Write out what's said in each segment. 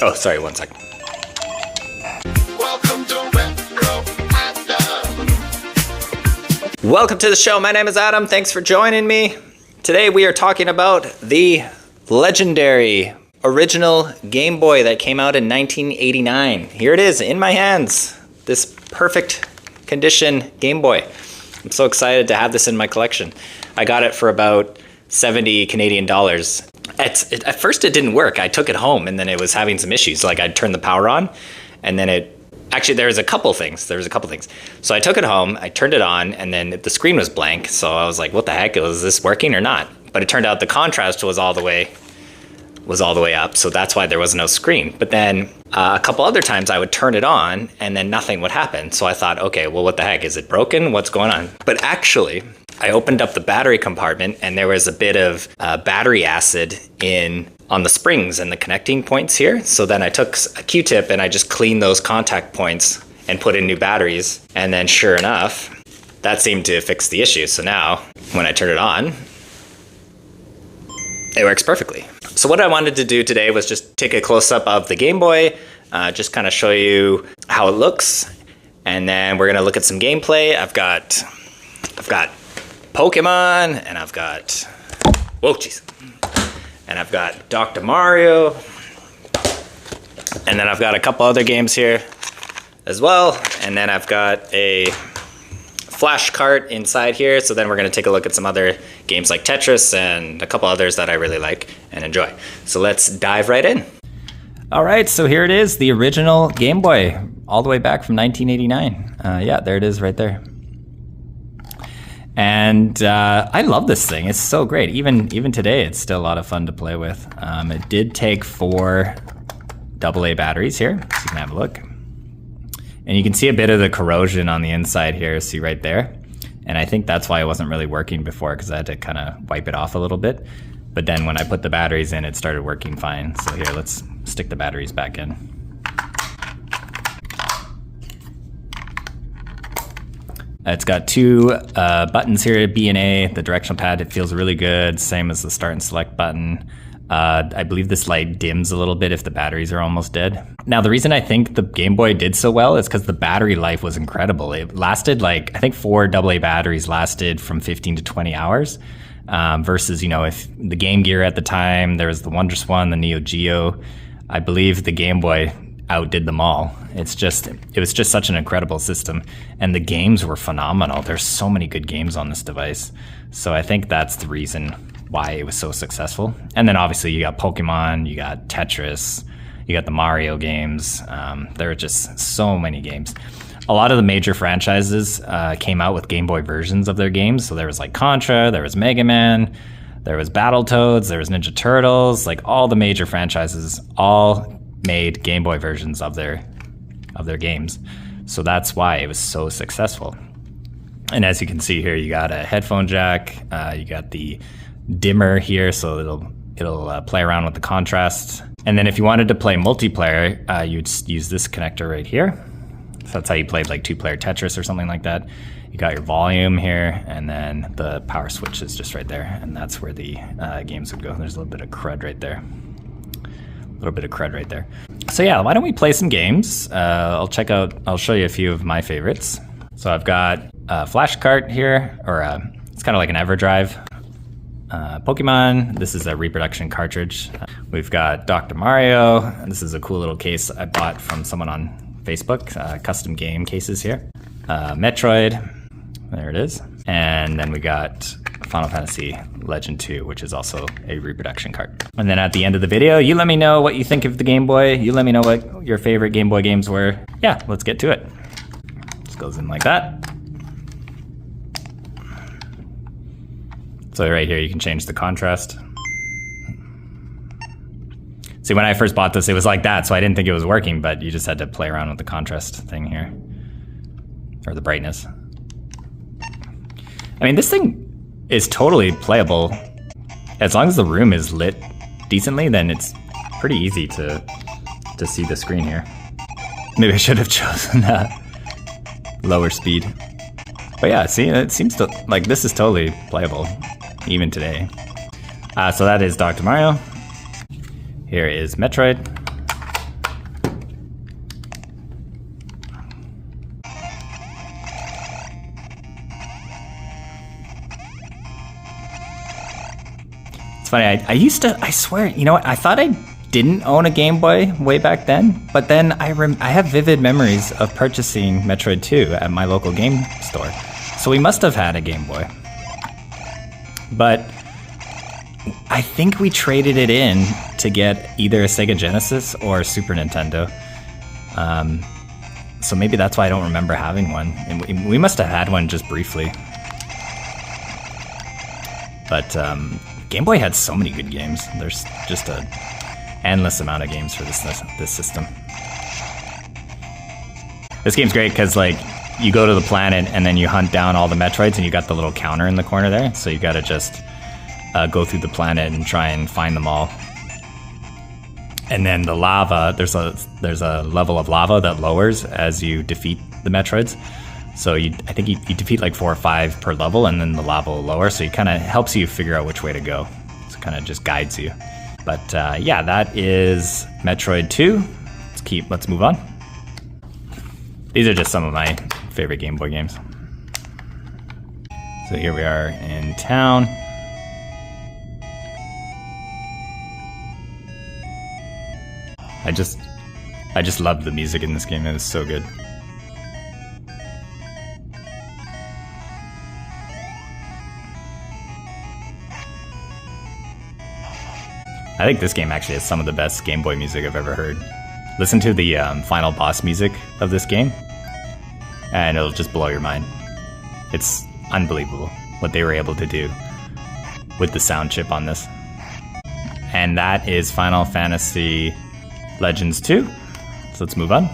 Oh, sorry, 1 second. Welcome to the show. My name is Adam. Thanks for joining me. Today we are talking about the legendary original Game Boy that came out in 1989. Here it is in my hands. This perfect condition Game Boy. I'm so excited to have this in my collection. I got it for about 70 Canadian dollars. At first it didn't work. I took it home and then it was having some issues. Like I'd turn the power on and then actually there was a couple things. So I took it home, I turned it on, and then the screen was blank. So I was like, what the heck, is this working or not? But it turned out the contrast was all the way up. So that's why there was no screen. But then a couple other times I would turn it on and then nothing would happen. So I thought, okay, well, what the heck? Is it broken? What's going on? But actually, I opened up the battery compartment and there was a bit of battery acid on the springs and the connecting points here. So then I took a Q-tip and I just cleaned those contact points and put in new batteries. And then sure enough, that seemed to fix the issue. So now when I turn it on, it works perfectly. So what I wanted to do today was just take a close-up of the Game Boy, just kind of show you how it looks. And then we're gonna look at some gameplay. I've got Pokemon, and I've got, whoa, jeez. And I've got Dr. Mario. And then I've got a couple other games here as well. And then I've got a flash cart inside here. So then we're gonna take a look at some other games like Tetris and a couple others that I really like and enjoy. So let's dive right in. All right, so here it is, the original Game Boy, all the way back from 1989. Yeah, there it is right there. And I love this thing. It's so great. Even today, it's still a lot of fun to play with. It did take 4 AA batteries here, so you can have a look. And you can see a bit of the corrosion on the inside here, see right there. And I think that's why it wasn't really working before, because I had to kind of wipe it off a little bit. But then when I put the batteries in, it started working fine. So here, let's stick the batteries back in. It's got 2 buttons here, B and A. The directional pad, it feels really good. Same as the start and select button. I believe this light dims a little bit if the batteries are almost dead. Now, the reason I think the Game Boy did so well is because the battery life was incredible. It lasted like, I think 4 AA batteries lasted from 15 to 20 hours. Versus, you know, if the Game Gear at the time, there was the WonderSwan, the Neo Geo. I believe the Game Boy outdid them all. It was just such an incredible system, and the games were phenomenal. There's so many good games on this device. So I think that's the reason why it was so successful. And then obviously you got Pokemon, you got Tetris, you got the Mario games. There are just so many games. A lot of the major franchises came out with Game Boy versions of their games. So there was like Contra, there was Mega Man, there was Battletoads, there was Ninja Turtles, like all the major franchises all made Game Boy versions of their games. So that's why it was so successful. And as you can see here, you got a headphone jack, you got the dimmer here, so it'll play around with the contrast. And then if you wanted to play multiplayer, you'd use this connector right here. So that's how you played like 2-player Tetris or something like that. You got your volume here, and then the power switch is just right there, and that's where the games would go. There's a little bit of crud right there. So yeah, why don't we play some games? I'll show you a few of my favorites. So I've got a flash cart here, or it's kind of like an EverDrive. Pokemon, this is a reproduction cartridge. We've got Dr. Mario, and this is a cool little case I bought from someone on Facebook, custom game cases here. Metroid, there it is. And then we got Final Fantasy Legend 2, which is also a reproduction cart. And then at the end of the video, you let me know what you think of the Game Boy. You let me know what your favorite Game Boy games were. Yeah, let's get to it. Just goes in like that. So right here, you can change the contrast. See, when I first bought this, it was like that, so I didn't think it was working, but you just had to play around with the contrast thing here. Or the brightness. I mean, this thing is totally playable. As long as the room is lit decently, then it's pretty easy to see the screen here. Maybe I should have chosen lower speed. But yeah, see, it seems to, like, this is totally playable, even today. So that is Dr. Mario. Here is Metroid. It's funny, I swear, you know what, I thought I didn't own a Game Boy way back then, but then I have vivid memories of purchasing Metroid 2 at my local game store. So we must have had a Game Boy. But I think we traded it in to get either a Sega Genesis or a Super Nintendo. So maybe that's why I don't remember having one. And we must have had one just briefly. But Game Boy had so many good games. There's just an endless amount of games for this system. This game's great because like you go to the planet and then you hunt down all the Metroids and you got the little counter in the corner there. So you gotta just go through the planet and try and find them all. And then the lava, there's a level of lava that lowers as you defeat the Metroids. So I think you defeat like 4 or 5 per level, and then the lava will lower. So it kind of helps you figure out which way to go. So it kind of just guides you. But yeah, that is Metroid 2. Let's move on. These are just some of my favorite Game Boy games. So here we are in town. I just love the music in this game. It is so good. I think this game actually has some of the best Game Boy music I've ever heard. Listen to the final boss music of this game, and it'll just blow your mind. It's unbelievable what they were able to do with the sound chip on this. And that is Final Fantasy Legends 2. So let's move on.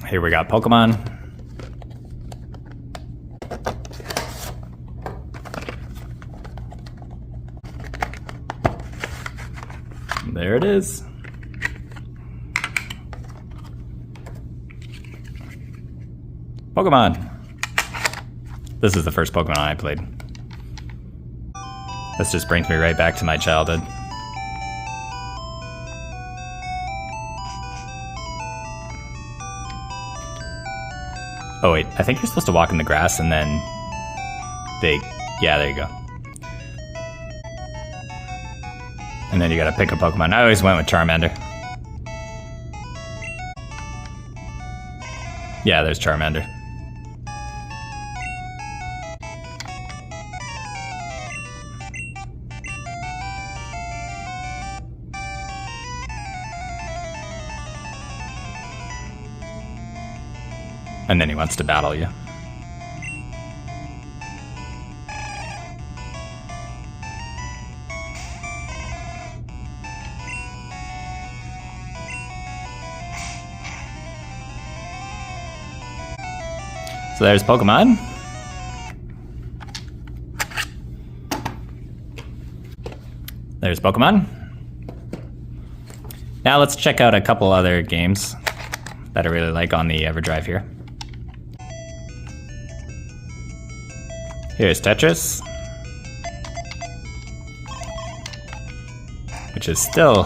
Here we got Pokemon. There it is. Pokemon. This is the first Pokemon I played. This just brings me right back to my childhood. Oh wait, I think you're supposed to walk in the grass and then yeah, there you go. And then you gotta pick a Pokemon. I always went with Charmander. Yeah, there's Charmander. And then he wants to battle you. So there's Pokemon. There's Pokemon. Now let's check out a couple other games that I really like on the EverDrive here. Here's Tetris, which is still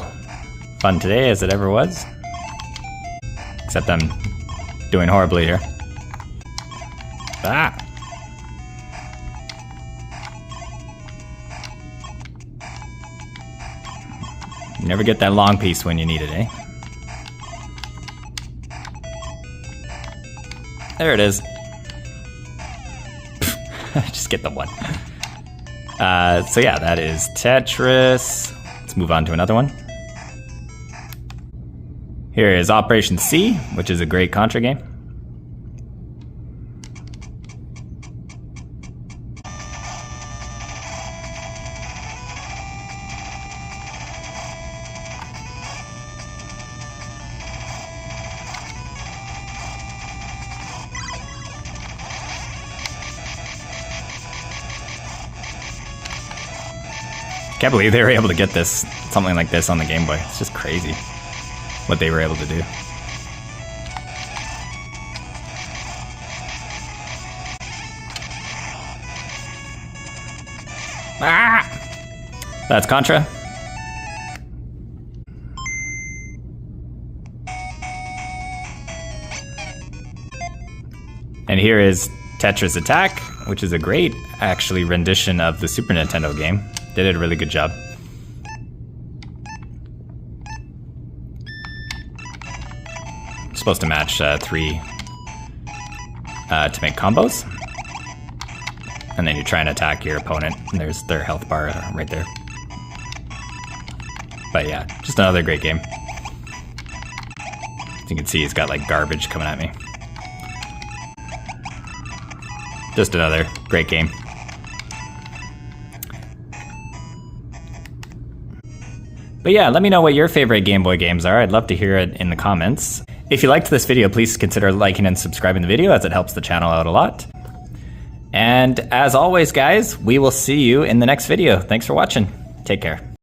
fun today as it ever was, except I'm doing horribly here. Ah! You never get that long piece when you need it, eh? There it is. Just get the one. So yeah, that is Tetris. Let's move on to another one. Here is Operation C, which is a great Contra game. Can't believe they were able to get something like this on the Game Boy. It's just crazy what they were able to do. Ah! That's Contra. And here is Tetris Attack, which is a great, actually, rendition of the Super Nintendo game. They did a really good job. Supposed to match 3 to make combos. And then you try and attack your opponent, and there's their health bar right there. But yeah, just another great game. As you can see, he's got like garbage coming at me. Just another great game. But yeah, let me know what your favorite Game Boy games are. I'd love to hear it in the comments. If you liked this video, please consider liking and subscribing the video, as it helps the channel out a lot. And as always, guys, we will see you in the next video. Thanks for watching. Take care.